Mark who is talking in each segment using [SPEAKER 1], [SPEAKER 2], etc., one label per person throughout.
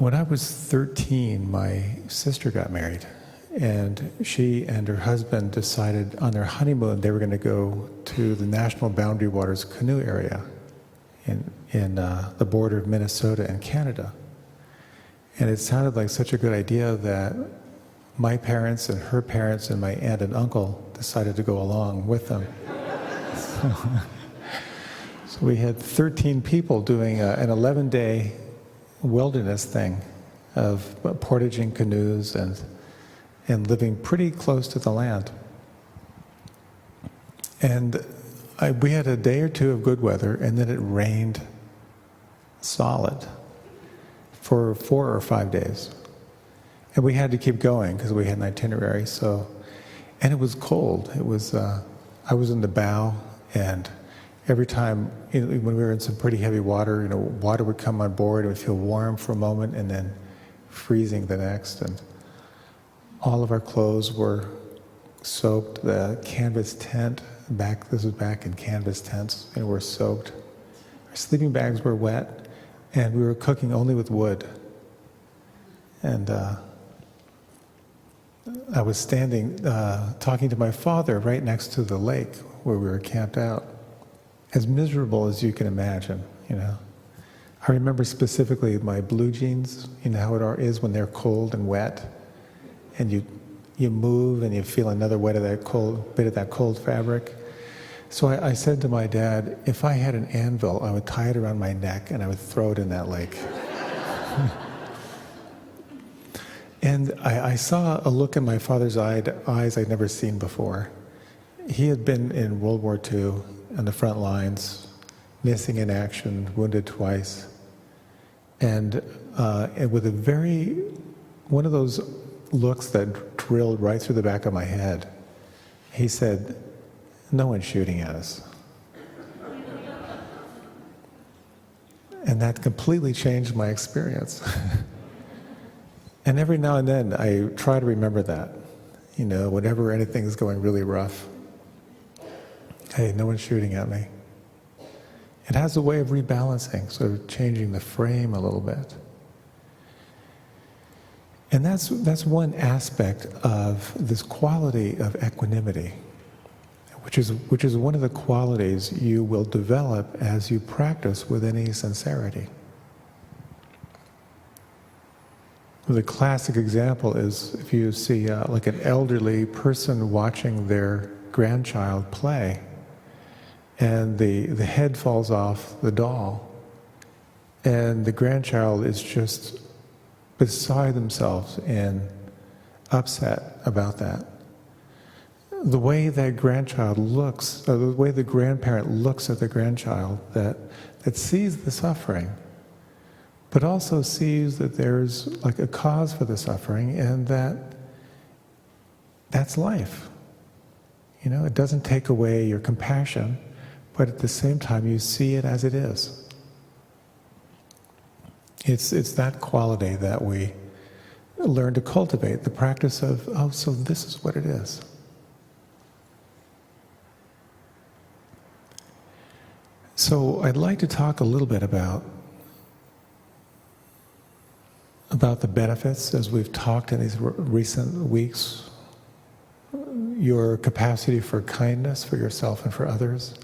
[SPEAKER 1] When I was 13, my sister got married, and she and her husband decided on their honeymoon they were going to go to the National Boundary Waters canoe area in the border of Minnesota and Canada. And it sounded like such a good idea that my parents and her parents and my aunt and uncle decided to go along with them. So we had 13 people doing an 11-day wilderness thing of portaging canoes and living pretty close to the land. And we had a day or two of good weather, and then it rained solid for 4 or 5 days. And we had to keep going because we had an itinerary. And it was cold. It was I was in the bow, and every time when we were in some pretty heavy water, water would come on board. It would feel warm for a moment, and then freezing the next. And all of our clothes were soaked. The canvas tent this was back in canvas tents, and were soaked. Our sleeping bags were wet, and we were cooking only with wood. And I was standing, talking to my father right next to the lake where we were camped out. As miserable as you can imagine, I remember specifically my blue jeans, how it is when they're cold and wet, and you move and you feel another bit of that cold fabric. So I said to my dad, if I had an anvil, I would tie it around my neck and I would throw it in that lake. And I saw a look in my father's eyes I'd never seen before. He had been in World War II on the front lines, missing in action, wounded twice. And with one of those looks that drilled right through the back of my head, he said, "No one's shooting at us." And that completely changed my experience. And every now and then I try to remember that, whenever anything's going really rough. Hey, no one's shooting at me. It has a way of rebalancing, sort of changing the frame a little bit. And that's one aspect of this quality of equanimity, which is one of the qualities you will develop as you practice with any sincerity. The classic example is if you see like an elderly person watching their grandchild play, and the head falls off the doll, and the grandchild is just beside themselves and upset about that. The way that grandchild looks, or the way the grandparent looks at the grandchild that sees the suffering, but also sees that there's like a cause for the suffering, and that's life. It doesn't take away your compassion, but at the same time you see it as it is. It's that quality that we learn to cultivate, the practice of, so this is what it is. So I'd like to talk a little bit about the benefits, as we've talked in these recent weeks, your capacity for kindness for yourself and for others,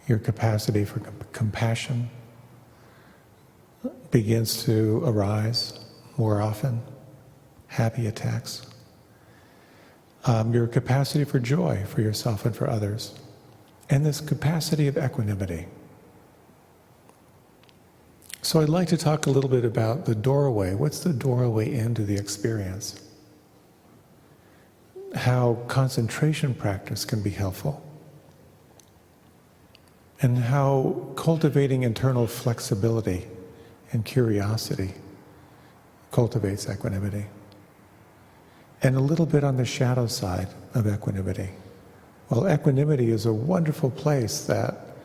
[SPEAKER 1] your capacity for compassion begins to arise more often, happy attacks, your capacity for joy for yourself and for others, and this capacity of equanimity. So I'd like to talk a little bit about the doorway. What's the doorway into the experience? How concentration practice can be helpful, and how cultivating internal flexibility and curiosity cultivates equanimity. And a little bit on the shadow side of equanimity. Well, equanimity is a wonderful place that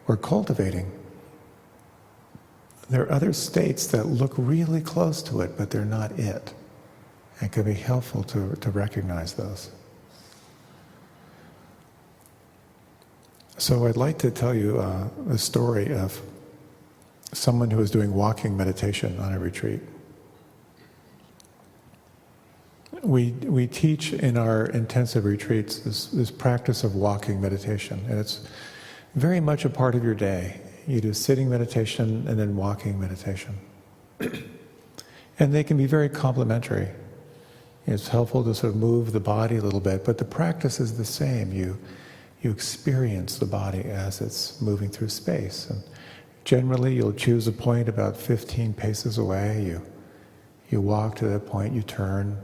[SPEAKER 1] we're cultivating. There are other states that look really close to it, but they're not it. It can be helpful to recognize those. So I'd like to tell you a story of someone who was doing walking meditation on a retreat. we teach in our intensive retreats this practice of walking meditation, and it's very much a part of your day. You do sitting meditation and then walking meditation. And they can be very complementary. It's helpful to sort of move the body a little bit, but the practice is the same. You experience the body as it's moving through space. And generally, you'll choose a point about 15 paces away. You walk to that point, you turn,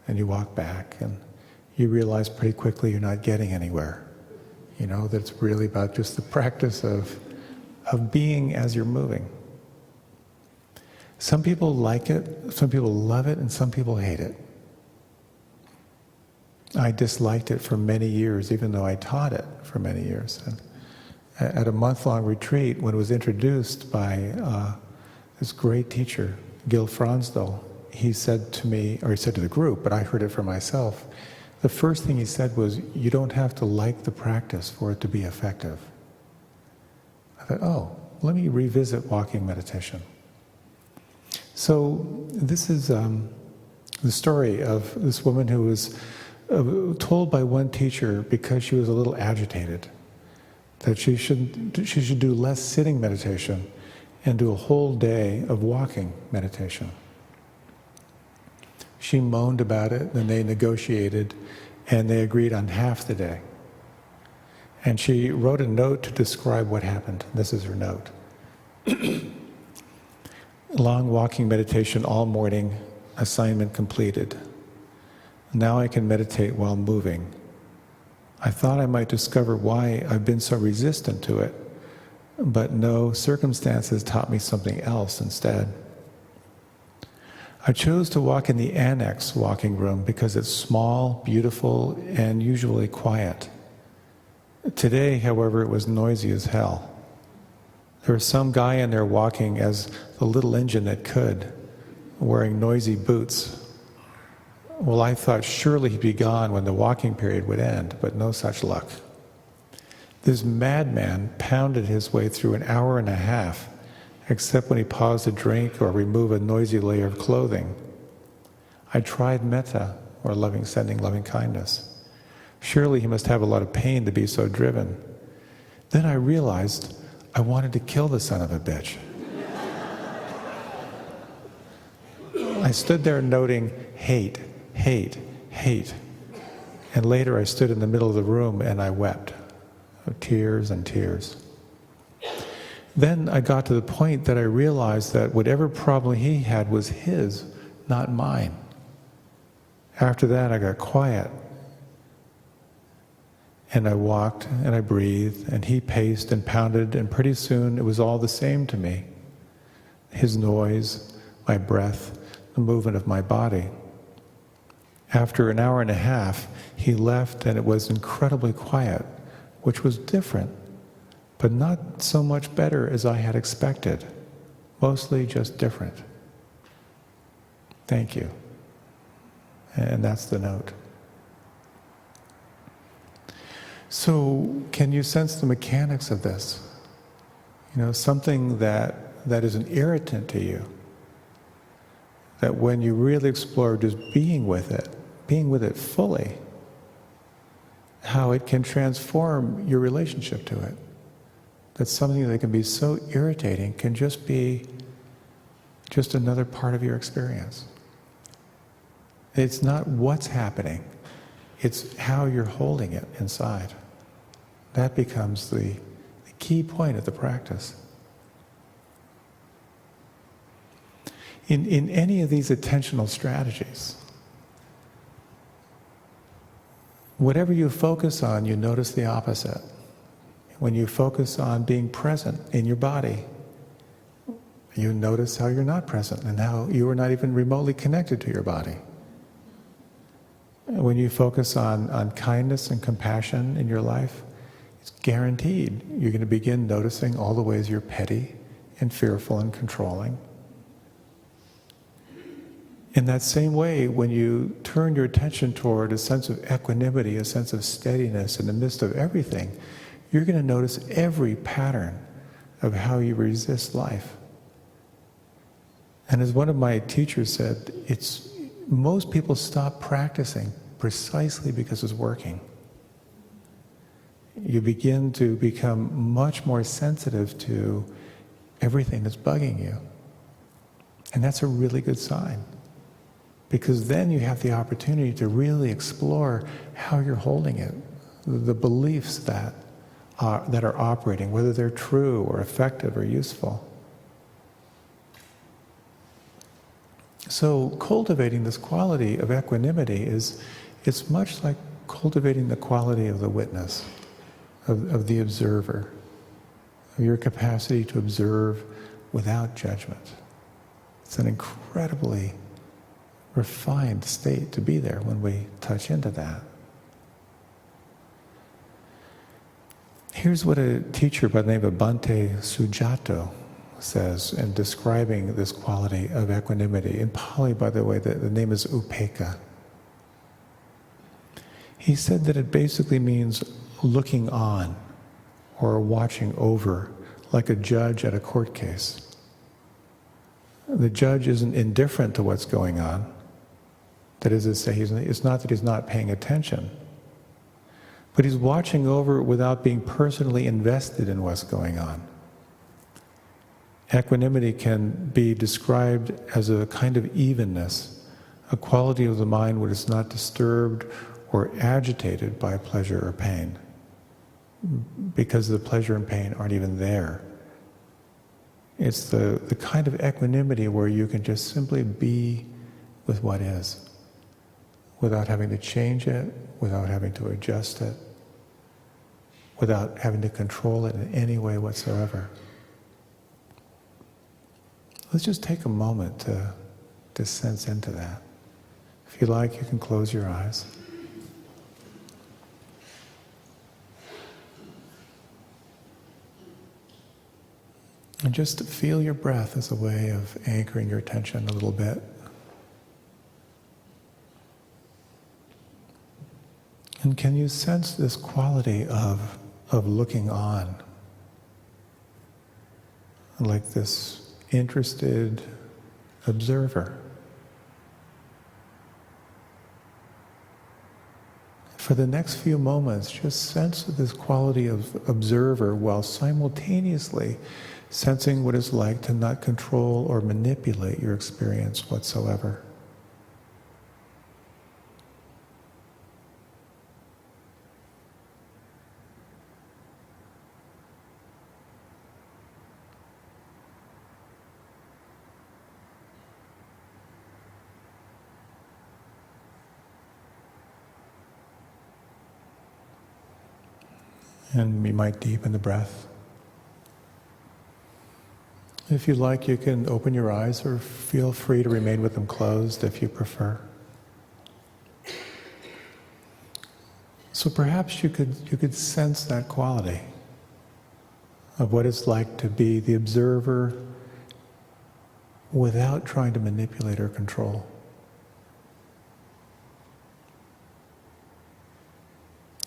[SPEAKER 1] and you walk back, and you realize pretty quickly you're not getting anywhere. You know, that it's really about just the practice of being as you're moving. Some people like it, some people love it, and some people hate it. I disliked it for many years, even though I taught it for many years. And at a month-long retreat, when it was introduced by this great teacher, Gil Fronsdal, he said to me, or he said to the group, but I heard it for myself, the first thing he said was, you don't have to like the practice for it to be effective. I thought, oh, let me revisit walking meditation. So this is the story of this woman who was told by one teacher, because she was a little agitated, that she should do less sitting meditation and do a whole day of walking meditation. She moaned about it, and they negotiated, and they agreed on half the day. And she wrote a note to describe what happened. This is her note. Long walking meditation all morning, assignment completed. Now I can meditate while moving. I thought I might discover why I've been so resistant to it, but no, circumstances taught me something else instead. I chose to walk in the annex walking room because it's small, beautiful, and usually quiet. Today, however, it was noisy as hell. There was some guy in there walking as the little engine that could, wearing noisy boots. Well, I thought surely he'd be gone when the walking period would end, but no such luck. This madman pounded his way through an hour and a half, except when he paused to drink or remove a noisy layer of clothing. I tried metta, or sending loving kindness. Surely he must have a lot of pain to be so driven. Then I realized I wanted to kill the son of a bitch. I stood there noting hate, hate, hate. And later I stood in the middle of the room and I wept. Tears and tears. Then I got to the point that I realized that whatever problem he had was his, not mine. After that I got quiet. And I walked and I breathed and he paced and pounded, and pretty soon it was all the same to me. His noise, my breath, the movement of my body. After an hour and a half, he left and it was incredibly quiet, which was different, but not so much better as I had expected. Mostly just different. Thank you. And that's the note. So, can you sense the mechanics of this? You know, something that is an irritant to you, that when you really explore just being with it fully, how it can transform your relationship to it. That something that can be so irritating can just be just another part of your experience. It's not what's happening, it's how you're holding it inside. That becomes the key point of the practice. In any of these attentional strategies, whatever you focus on, you notice the opposite. When you focus on being present in your body, you notice how you're not present and how you are not even remotely connected to your body. When you focus on kindness and compassion in your life, it's guaranteed you're going to begin noticing all the ways you're petty and fearful and controlling. In that same way, when you turn your attention toward a sense of equanimity, a sense of steadiness in the midst of everything, you're going to notice every pattern of how you resist life. And as one of my teachers said, most people stop practicing precisely because it's working. You begin to become much more sensitive to everything that's bugging you. And that's a really good sign. Because then you have the opportunity to really explore how you're holding it, the beliefs that are operating, whether they're true or effective or useful. So cultivating this quality of equanimity it's much like cultivating the quality of the witness, of the observer, of your capacity to observe without judgment. It's an incredibly refined state to be there when we touch into that. Here's what a teacher by the name of Bhante Sujato says in describing this quality of equanimity. In Pali, by the way, the name is upekkha. He said that it basically means looking on or watching over, like a judge at a court case. The judge isn't indifferent to what's going on. That is to say, it's not that he's not paying attention, but he's watching over without being personally invested in what's going on. Equanimity can be described as a kind of evenness, a quality of the mind which is not disturbed or agitated by pleasure or pain, because the pleasure and pain aren't even there. It's the kind of equanimity where you can just simply be with what is, without having to change it, without having to adjust it, without having to control it in any way whatsoever. Let's just take a moment to sense into that. If you like, you can close your eyes. And just feel your breath as a way of anchoring your attention a little bit. And can you sense this quality of looking on? Like this interested observer. For the next few moments, just sense this quality of observer while simultaneously sensing what it's like to not control or manipulate your experience whatsoever. And you might deepen the breath. If you like, you can open your eyes or feel free to remain with them closed if you prefer. So perhaps you could sense that quality of what it's like to be the observer without trying to manipulate or control.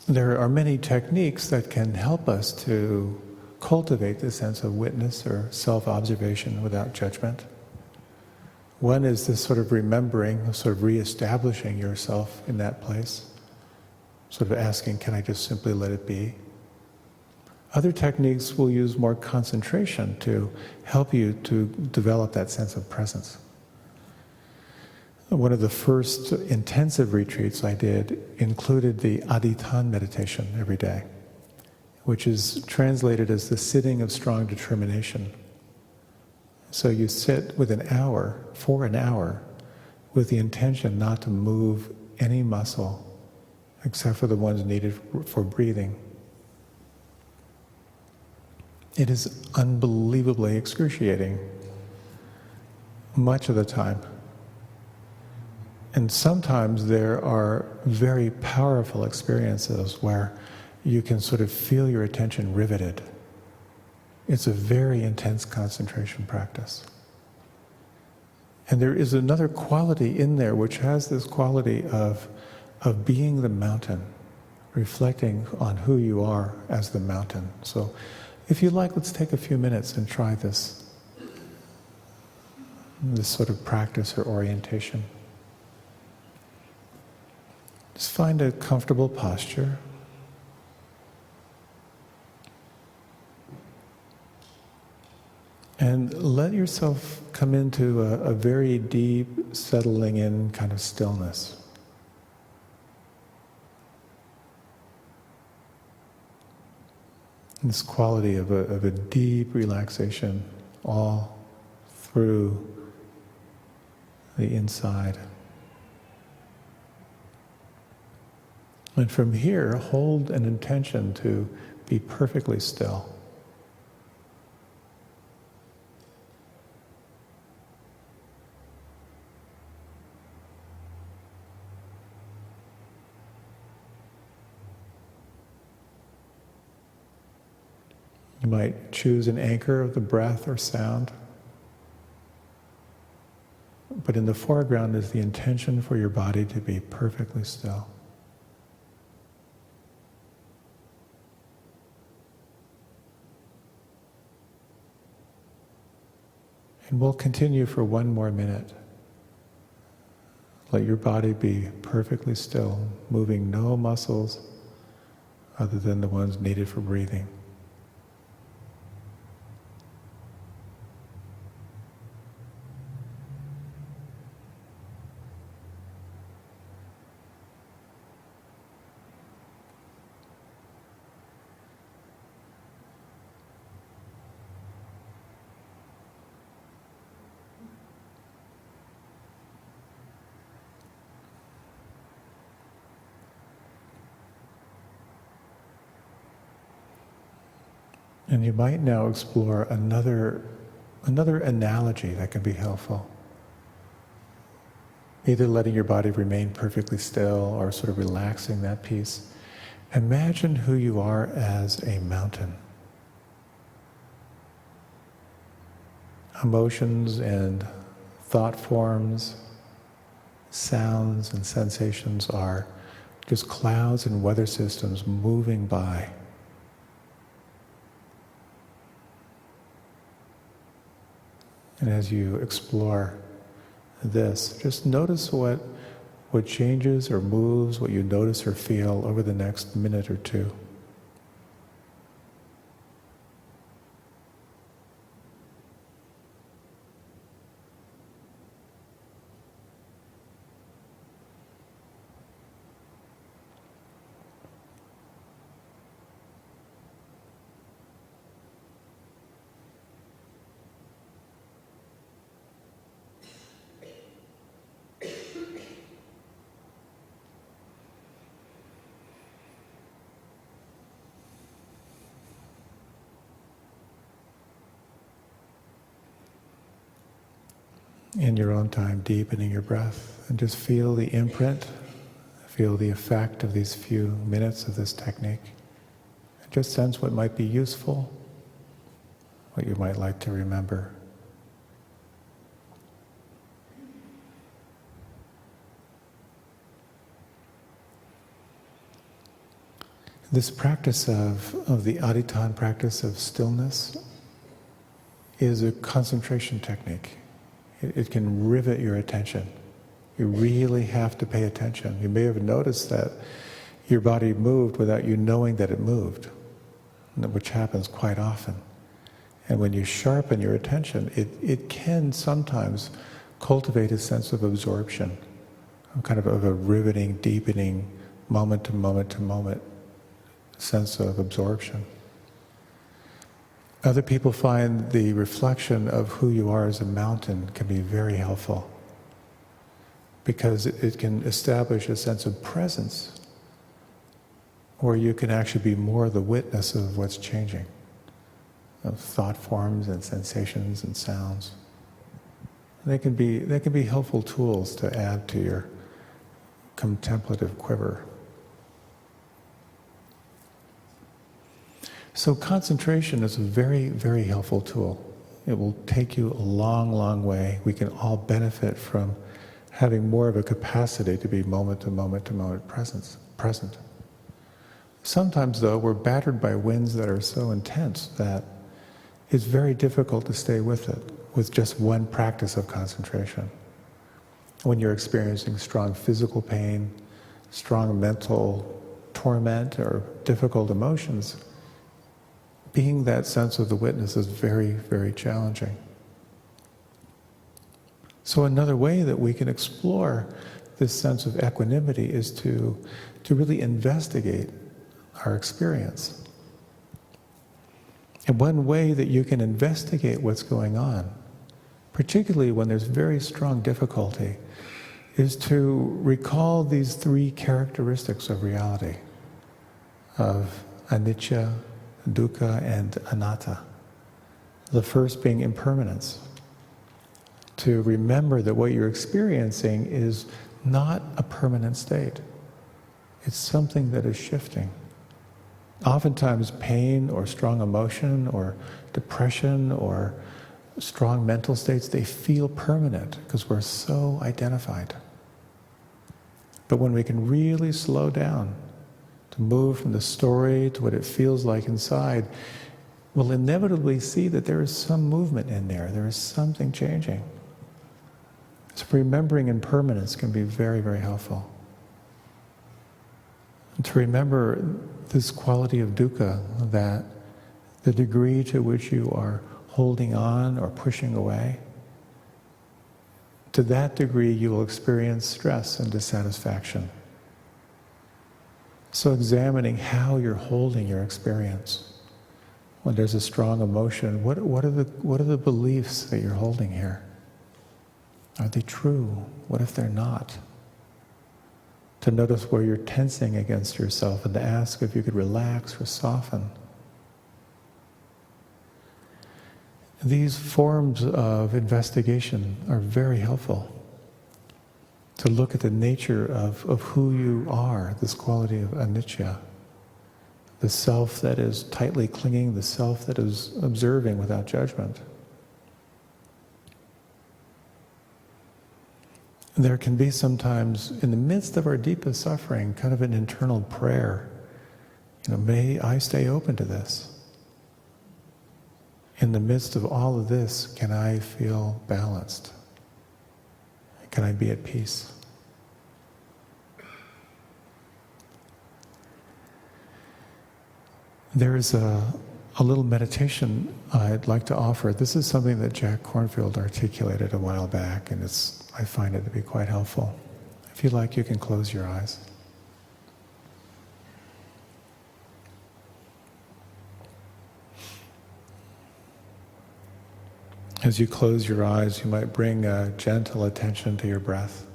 [SPEAKER 1] There are many techniques that can help us to cultivate the sense of witness or self-observation without judgment. One is this sort of remembering, sort of reestablishing yourself in that place, sort of asking, can I just simply let it be? Other techniques will use more concentration to help you to develop that sense of presence. One of the first intensive retreats I did included the adhittana meditation every day, which is translated as the sitting of strong determination. So you sit for an hour, with the intention not to move any muscle except for the ones needed for breathing. It is unbelievably excruciating, much of the time. And sometimes there are very powerful experiences where you can sort of feel your attention riveted. It's a very intense concentration practice. And there is another quality in there which has this quality of being the mountain, reflecting on who you are as the mountain. So if you like, let's take a few minutes and try this sort of practice or orientation. Just find a comfortable posture. And let yourself come into a very deep, settling in kind of stillness. This quality of a deep relaxation all through the inside. And from here, hold an intention to be perfectly still. You might choose an anchor of the breath or sound, but in the foreground is the intention for your body to be perfectly still. And we'll continue for one more minute. Let your body be perfectly still, moving no muscles other than the ones needed for breathing. And you might now explore another analogy that can be helpful. Either letting your body remain perfectly still or sort of relaxing that piece. Imagine who you are as a mountain. Emotions and thought forms, sounds and sensations are just clouds and weather systems moving by. And as you explore this, just notice what changes or moves, what you notice or feel over the next minute or two. In your own time, deepening your breath, and just feel the imprint, feel the effect of these few minutes of this technique. And just sense what might be useful, what you might like to remember. This practice of the aditan practice of stillness is a concentration technique. It can rivet your attention. You really have to pay attention. You may have noticed that your body moved without you knowing that it moved, which happens quite often. And when you sharpen your attention, it can sometimes cultivate a sense of absorption, kind of a riveting, deepening, moment to moment to moment sense of absorption. Other people find the reflection of who you are as a mountain can be very helpful because it can establish a sense of presence where you can actually be more the witness of what's changing, of thought forms and sensations and sounds. They can be helpful tools to add to your contemplative quiver. So concentration is a very, very helpful tool. It will take you a long, long way. We can all benefit from having more of a capacity to be moment to moment to moment present. Sometimes, though, we're battered by winds that are so intense that it's very difficult to stay with it, with just one practice of concentration. When you're experiencing strong physical pain, strong mental torment or difficult emotions, being that sense of the witness is very, very challenging. So another way that we can explore this sense of equanimity is to really investigate our experience. And one way that you can investigate what's going on, particularly when there's very strong difficulty, is to recall these three characteristics of reality, of anicca, dukkha, and anatta. The first being impermanence. To remember that what you're experiencing is not a permanent state. It's something that is shifting. Oftentimes pain or strong emotion or depression or strong mental states, they feel permanent because we're so identified. But when we can really slow down to move from the story to what it feels like inside, we'll inevitably see that there is some movement in there. There is something changing. So remembering impermanence can be very, very helpful. And to remember this quality of dukkha, that the degree to which you are holding on or pushing away, to that degree you will experience stress and dissatisfaction. So examining how you're holding your experience. When there's a strong emotion, what are the beliefs that you're holding here? Are they true? What if they're not? To notice where you're tensing against yourself and to ask if you could relax or soften. These forms of investigation are very helpful to look at the nature of who you are, this quality of anicca, the self that is tightly clinging, the self that is observing without judgment. There can be sometimes, in the midst of our deepest suffering, kind of an internal prayer. May I stay open to this? In the midst of all of this, can I feel balanced? Can I be at peace? There is a little meditation I'd like to offer. This is something that Jack Kornfield articulated a while back, and I find it to be quite helpful. If you like, you can close your eyes. As you close your eyes, you might bring a gentle attention to your breath.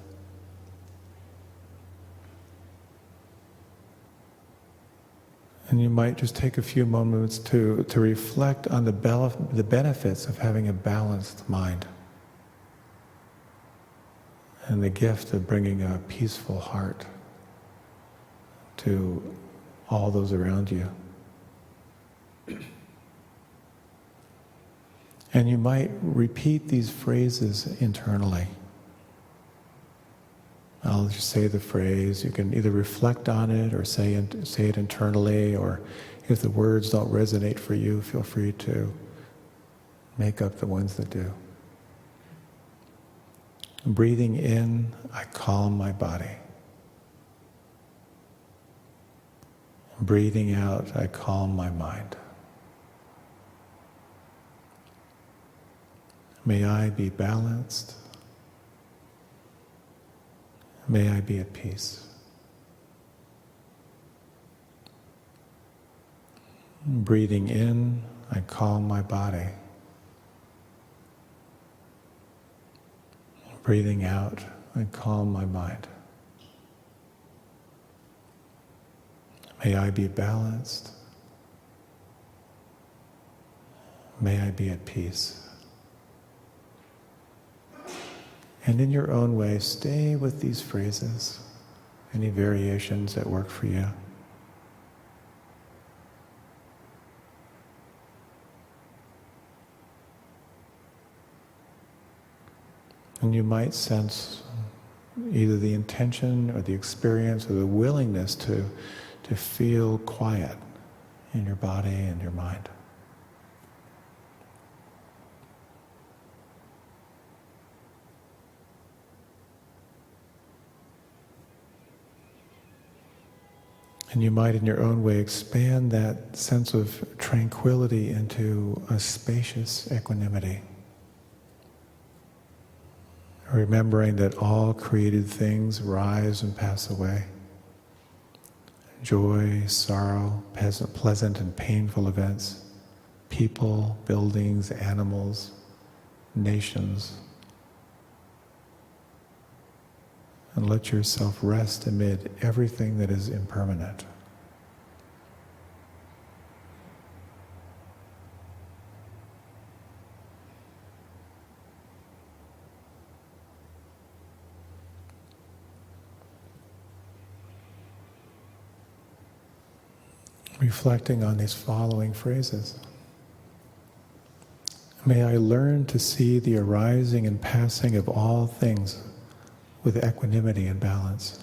[SPEAKER 1] And you might just take a few moments to reflect on the benefits of having a balanced mind and the gift of bringing a peaceful heart to all those around you. And you might repeat these phrases internally. I'll just say the phrase. You can either reflect on it or say it internally, or if the words don't resonate for you, feel free to make up the ones that do. Breathing in, I calm my body. Breathing out, I calm my mind. May I be balanced. May I be at peace. Breathing in, I calm my body. Breathing out, I calm my mind. May I be balanced. May I be at peace. And in your own way, stay with these phrases, any variations that work for you. And you might sense either the intention or the experience or the willingness to feel quiet in your body and your mind. And you might, in your own way, expand that sense of tranquility into a spacious equanimity. Remembering that all created things rise and pass away. Joy, sorrow, pleasant and painful events, people, buildings, animals, nations. And let yourself rest amid everything that is impermanent. Reflecting on these following phrases. May I learn to see the arising and passing of all things with equanimity and balance.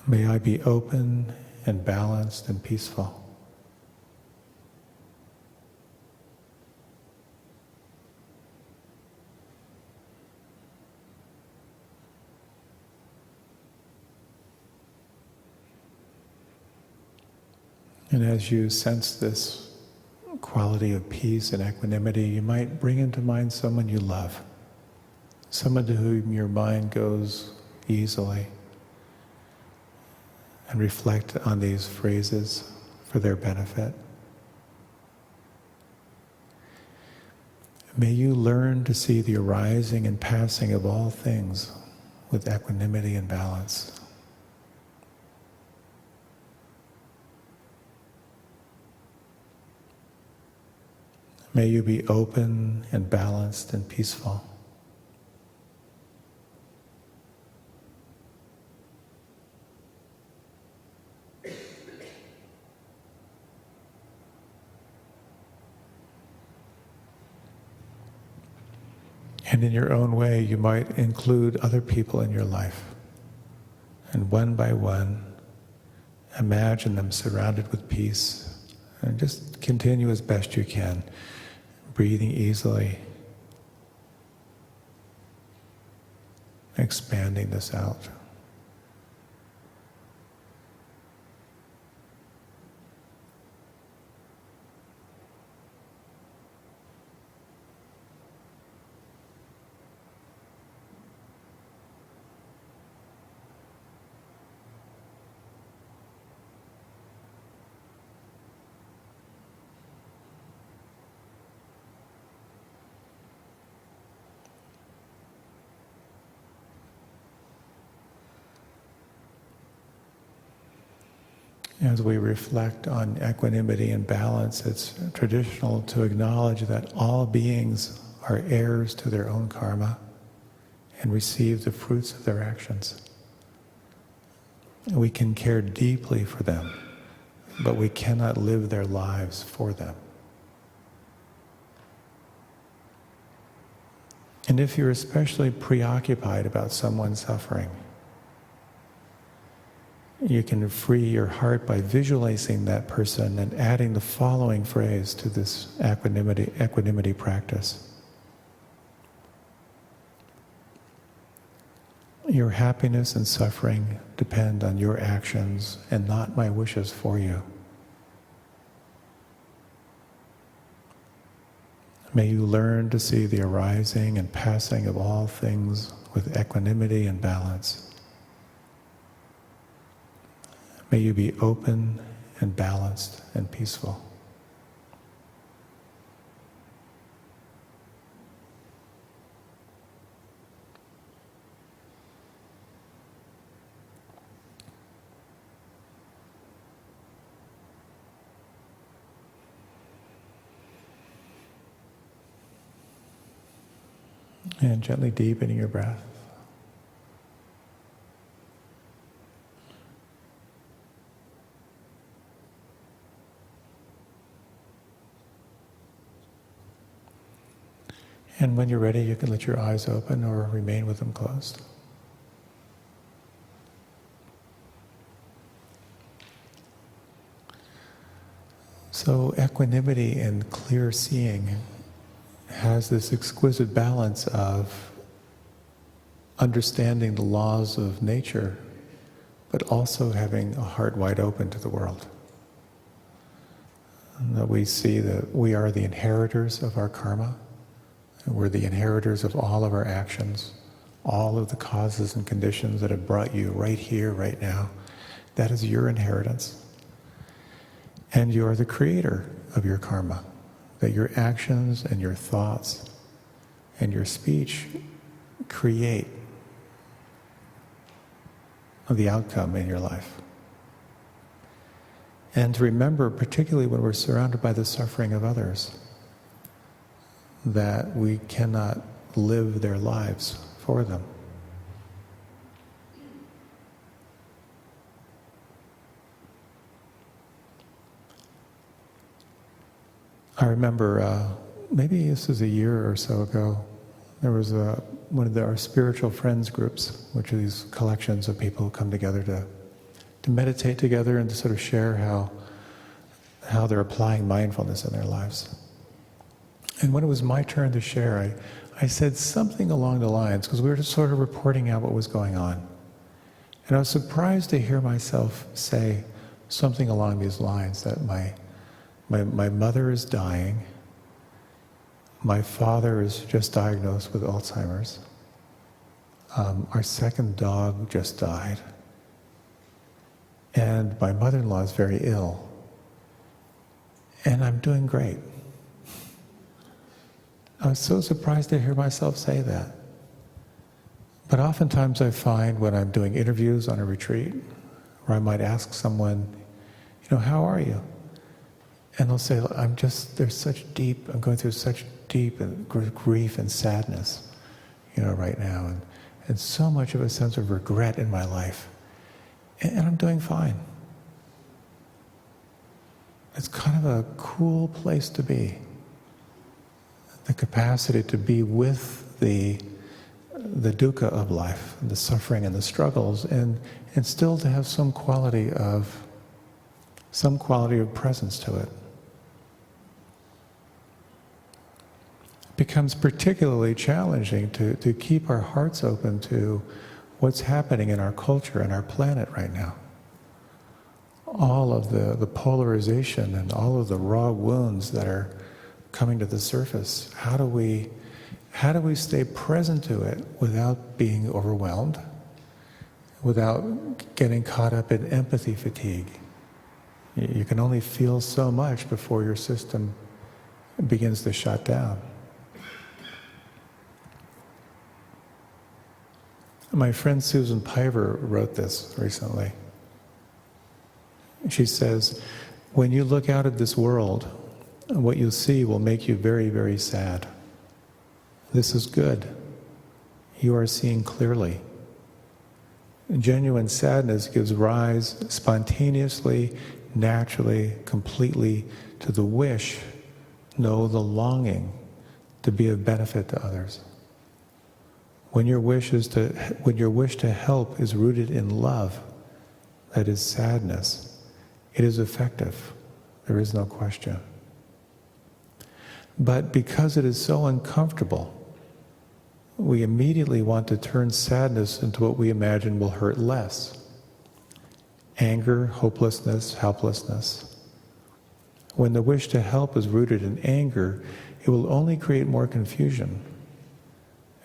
[SPEAKER 1] May I be open and balanced and peaceful. And as you sense this quality of peace and equanimity, you might bring into mind someone you love, someone to whom your mind goes easily, and reflect on these phrases for their benefit. May you learn to see the arising and passing of all things with equanimity and balance. May you be open and balanced and peaceful. And in your own way, you might include other people in your life. And one by one, imagine them surrounded with peace. And just continue as best you can, breathing easily, expanding this out. As we reflect on equanimity and balance, it's traditional to acknowledge that all beings are heirs to their own karma and receive the fruits of their actions. We can care deeply for them, but we cannot live their lives for them. And if you're especially preoccupied about someone suffering, you can free your heart by visualizing that person and adding the following phrase to this equanimity practice. Your happiness and suffering depend on your actions and not my wishes for you. May you learn to see the arising and passing of all things with equanimity and balance. May you be open and balanced and peaceful. And gently deepening your breath. And when you're ready, you can let your eyes open or remain with them closed. So equanimity and clear seeing has this exquisite balance of understanding the laws of nature, but also having a heart wide open to the world. And that we see that we are the inheritors of our karma, and we're the inheritors of all of our actions, all of the causes and conditions that have brought you right here, right now. That is your inheritance. And you are the creator of your karma, that your actions and your thoughts and your speech create the outcome in your life. And to remember, particularly when we're surrounded by the suffering of others, that we cannot live their lives for them. I remember, maybe this was a year or so ago, there was one of our spiritual friends groups, which are these collections of people who come together to meditate together and to sort of share how they're applying mindfulness in their lives. And when it was my turn to share, I said something along the lines, because we were just sort of reporting out what was going on. And I was surprised to hear myself say something along these lines, that my mother is dying, my father is just diagnosed with Alzheimer's, our second dog just died, and my mother-in-law is very ill, and I'm doing great. I was so surprised to hear myself say that. But oftentimes I find when I'm doing interviews on a retreat, where I might ask someone, how are you? And they'll say, I'm going through such deep grief and sadness, right now, and so much of a sense of regret in my life. And I'm doing fine. It's kind of a cool place to be. The capacity to be with the dukkha of life, the suffering and the struggles, and still to have some quality of presence to it. It becomes particularly challenging to keep our hearts open to what's happening in our culture and our planet right now. All of the polarization and all of the raw wounds that are coming to the surface. How do we stay present to it without being overwhelmed, without getting caught up in empathy fatigue? You can only feel so much before your system begins to shut down. My friend Susan Piver wrote this recently. She says, when you look out at this world, what you see will make you very, very sad. This is good. You are seeing clearly. Genuine sadness gives rise spontaneously, naturally, completely to the wish, no, the longing to be of benefit to others. When your wish to help is rooted in love, that is sadness, it is effective. There is no question. But because it is so uncomfortable, we immediately want to turn sadness into what we imagine will hurt less. Anger, hopelessness, helplessness. When the wish to help is rooted in anger, it will only create more confusion.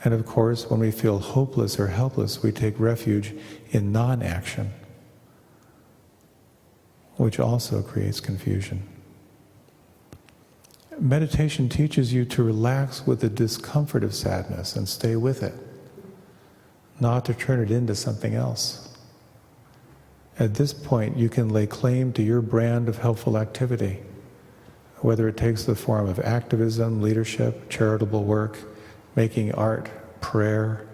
[SPEAKER 1] And of course, when we feel hopeless or helpless, we take refuge in non-action, which also creates confusion. Meditation teaches you to relax with the discomfort of sadness and stay with it, not to turn it into something else. At this point, you can lay claim to your brand of helpful activity, whether it takes the form of activism, leadership, charitable work, making art, prayer,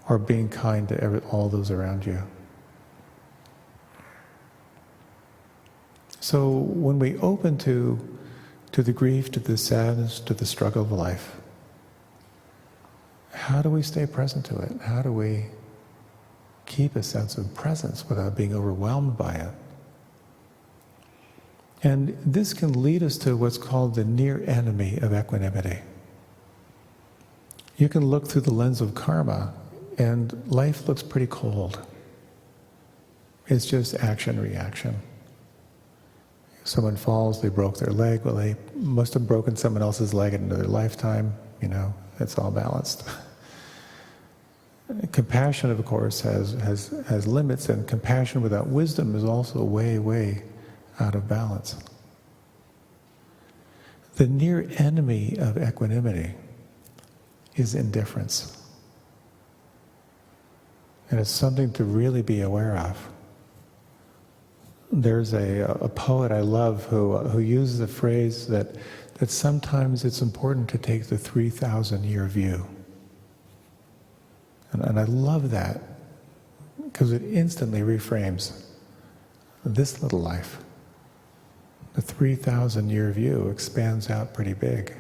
[SPEAKER 1] or being kind to all those around you. So when we open to the grief, to the sadness, to the struggle of life, how do we stay present to it? How do we keep a sense of presence without being overwhelmed by it? And this can lead us to what's called the near enemy of equanimity. You can look through the lens of karma and life looks pretty cold. It's just action-reaction. If someone falls, they broke their leg, well, they must have broken someone else's leg in another lifetime, it's all balanced. Compassion, of course, has limits, and compassion without wisdom is also way, way out of balance. The near enemy of equanimity is indifference. And it's something to really be aware of. There's a poet I love who uses the phrase that sometimes it's important to take the 3,000-year view. And I love that because it instantly reframes this little life. The 3,000-year view expands out pretty big.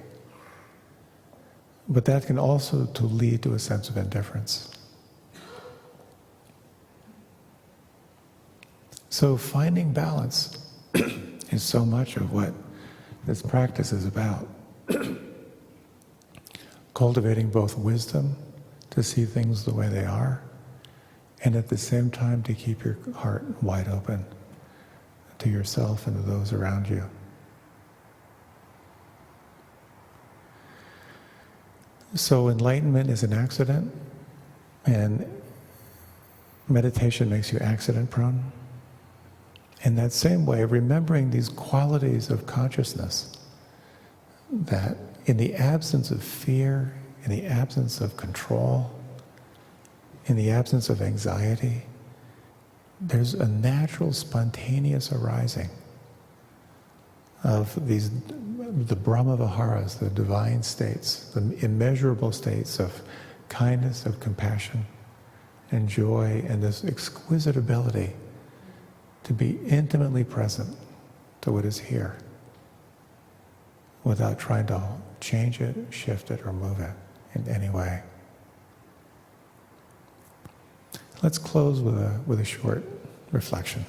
[SPEAKER 1] But that can also to lead to a sense of indifference. So finding balance is so much of what this practice is about. Cultivating both wisdom to see things the way they are, and at the same time to keep your heart wide open to yourself and to those around you. So enlightenment is an accident, and meditation makes you accident-prone. In that same way, remembering these qualities of consciousness, that in the absence of fear, in the absence of control, in the absence of anxiety, there's a natural, spontaneous arising of the Brahma-viharas, the divine states, the immeasurable states of kindness, of compassion, and joy, and this exquisite ability to be intimately present to what is here without trying to change it, shift it, or move it in any way. Let's close with a short reflection.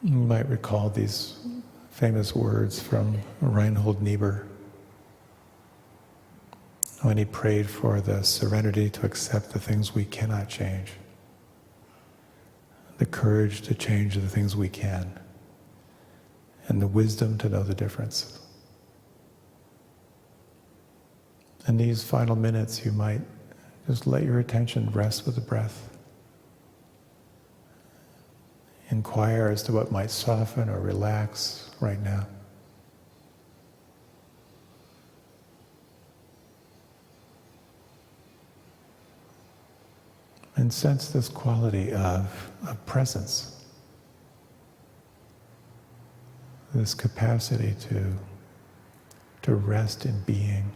[SPEAKER 1] You might recall these famous words from Reinhold Niebuhr when he prayed for the serenity to accept the things we cannot change, the courage to change the things we can, and the wisdom to know the difference. In these final minutes, you might just let your attention rest with the breath. Inquire as to what might soften or relax right now. And sense this quality of presence, this capacity to rest in being.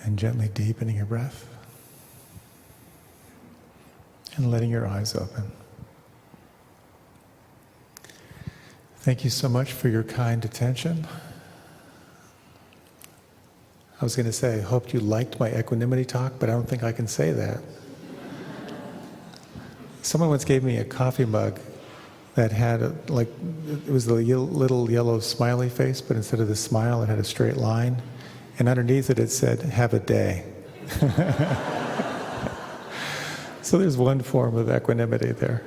[SPEAKER 1] And gently deepening your breath and letting your eyes open. Thank you so much for your kind attention. I was going to say, I hoped you liked my equanimity talk, but I don't think I can say that. Someone once gave me a coffee mug that had it was the little yellow smiley face, but instead of the smile, it had a straight line. And underneath it said, "Have a day." So there's one form of equanimity there.